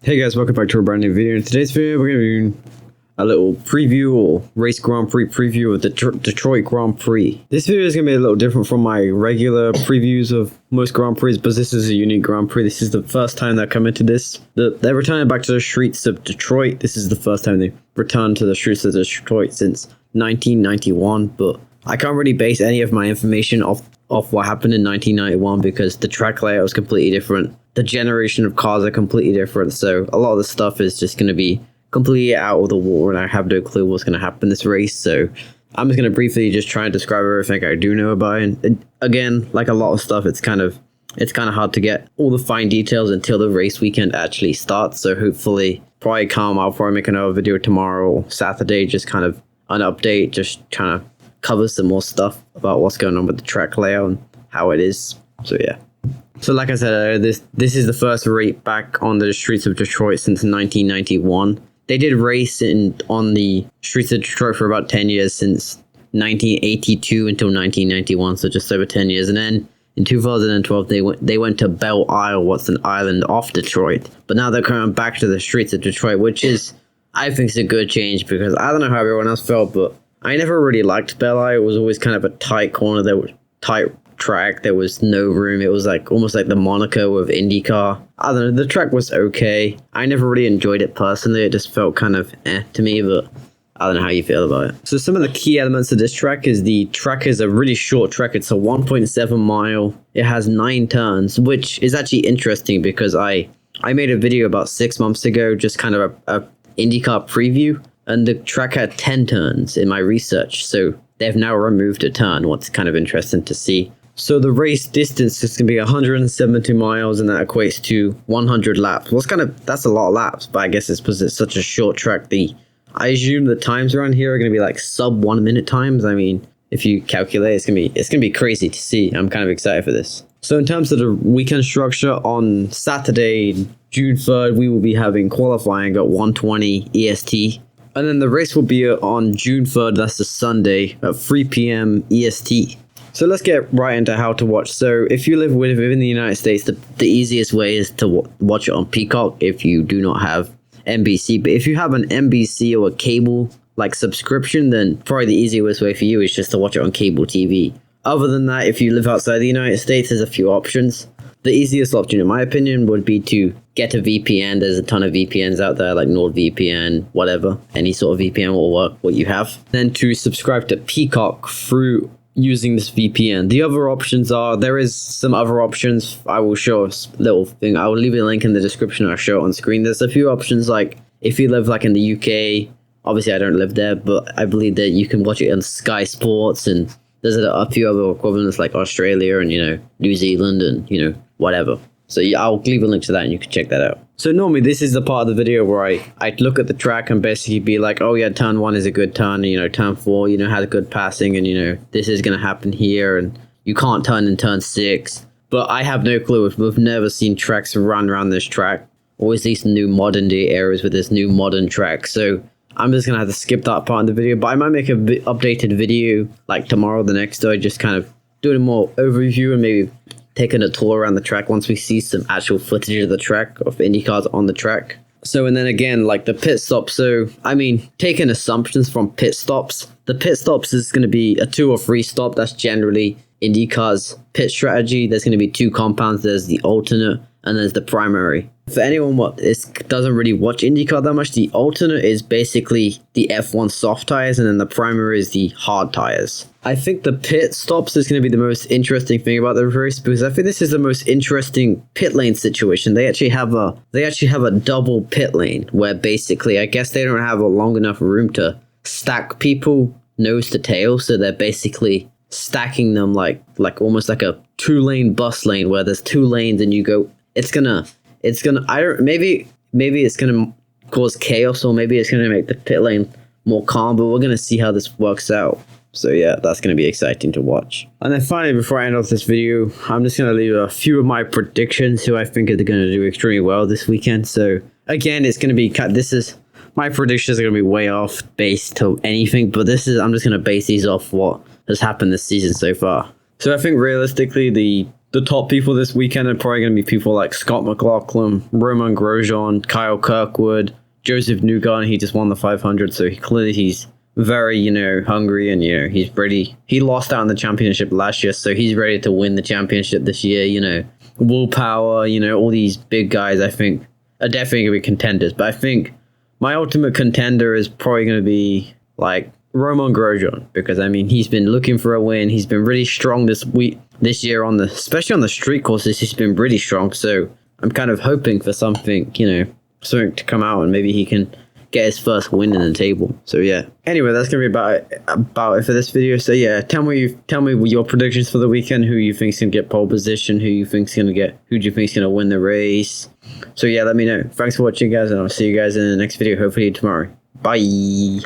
Hey guys, welcome back to a brand new video. In today's video, we're going to be doing a little preview or race Grand Prix preview of the Detroit Grand Prix. This video is going to be a little different from my regular previews of most Grand Prix, but this is a unique Grand Prix. This is the first time they're coming to this. They're returning back to the streets of Detroit. This is the first time they returned to the streets of Detroit since 1991, but I can't really base any of my information off what happened in 1991 because the track layout was completely different. The generation of cars are completely different, so a lot of the stuff is just going to be completely out of the water, and I have no clue what's going to happen in this race. So I'm just going to briefly just try and describe everything I do know about it. And again, like a lot of stuff, it's kind of hard to get all the fine details until the race weekend actually starts. So hopefully, I'll probably make another video tomorrow or Saturday, just kind of an update, just trying to cover some more stuff about what's going on with the track layout and how it is. So yeah. So like I said, this is the first race back on the streets of Detroit since 1991. They did race on the streets of Detroit for about 10 years, since 1982 until 1991, so just over 10 years. And then in 2012, they went to Belle Isle, what's an island off Detroit. But now they're coming back to the streets of Detroit, which is, I think, is a good change, because I don't know how everyone else felt, but I never really liked Belle Isle. It was always kind of a tight corner. There was tight track, there was no room. It was like almost like the Monaco of IndyCar. I don't know, the track was okay. I never really enjoyed it personally. It just felt kind of to me, but I don't know how you feel about it. So some of the key elements of this track is the track is a really short track. It's a 1.7 mile. It has 9 turns, which is actually interesting because I made a video about 6 months ago, just kind of a IndyCar preview, and the track had 10 turns in my research. So they've now removed a turn, what's kind of interesting to see. So the race distance is going to be 172 miles, and that equates to 100 laps. Well, that's a lot of laps, but I guess it's because it's such a short track. I assume the times around here are going to be like sub 1 minute times. I mean, if you calculate, it's going to be crazy to see. I'm kind of excited for this. So in terms of the weekend structure, on Saturday, June 3rd, we will be having qualifying at 1:20 EST. And then the race will be on June 3rd, that's the Sunday, at 3 p.m. EST. So let's get right into how to watch. So if you live within the United States, the easiest way is to watch it on Peacock if you do not have NBC. But if you have an NBC or a cable like subscription, then probably the easiest way for you is just to watch it on cable TV. Other than that, if you live outside the United States, there's a few options. The easiest option, in my opinion, would be to get a VPN. There's a ton of VPNs out there, like NordVPN, whatever. Any sort of VPN will work, what you have. Then to subscribe to Peacock through using this VPN. The other options are, there is some other options. I will show a little thing. I will leave a link in the description. I'll show it on screen. There's a few options, like if you live like in the UK, obviously I don't live there, but I believe that you can watch it on Sky Sports, and there's a few other equivalents like Australia and, New Zealand and, whatever. So yeah, I'll leave a link to that and you can check that out. So normally this is the part of the video where I look at the track and basically be like, oh yeah, turn 1 is a good turn, turn 4, has good passing, and this is going to happen here, and you can't turn in turn 6. But I have no clue. We've never seen tracks run around this track, or at least new modern day areas with this new modern track. So I'm just going to have to skip that part of the video, but I might make a updated video like tomorrow, the next day, just kind of doing a more overview and maybe taking a tour around the track once we see some actual footage of the track, of IndyCars on the track. So, and then again, like the pit stop. So, I mean, taking assumptions from pit stops, the pit stops is going to be a 2 or 3 stop. That's generally IndyCar's pit strategy. There's going to be 2 compounds. There's the alternate and there's the primary. For anyone doesn't really watch IndyCar that much, the alternate is basically the F1 soft tires, and then the primary is the hard tires. I think the pit stops is going to be the most interesting thing about the race, because I think this is the most interesting pit lane situation. They actually have a double pit lane where basically, I guess they don't have a long enough room to stack people nose to tail, so they're basically stacking them like almost like a 2-lane bus lane where there's 2 lanes and you go. Maybe it's gonna cause chaos, or maybe it's gonna make the pit lane more calm, but we're gonna see how this works out. So yeah, that's gonna be exciting to watch. And then finally, before I end off this video, I'm just gonna leave a few of my predictions who I think are gonna do extremely well this weekend. So again, it's gonna be my predictions are gonna be way off based to anything, but I'm just gonna base these off what has happened this season so far. So I think realistically, the the top people this weekend are probably going to be people like Scott McLaughlin, Romain Grosjean, Kyle Kirkwood, Joseph Newgarden. He just won the 500, so he's very, hungry, and, he's ready. He lost out in the championship last year, so he's ready to win the championship this year. Will Power, all these big guys, I think, are definitely going to be contenders. But I think my ultimate contender is probably going to be, like, Romain Grosjean, because, he's been looking for a win. He's been really strong this year, especially on the street courses. He's been really strong, so I'm kind of hoping for something, something to come out, and maybe he can get his first win in the table. So yeah. Anyway, that's gonna be about it for this video. So yeah, tell me your predictions for the weekend. Who you think's gonna get pole position? Who do you think's gonna win the race? So yeah, let me know. Thanks for watching, guys, and I'll see you guys in the next video, hopefully tomorrow. Bye.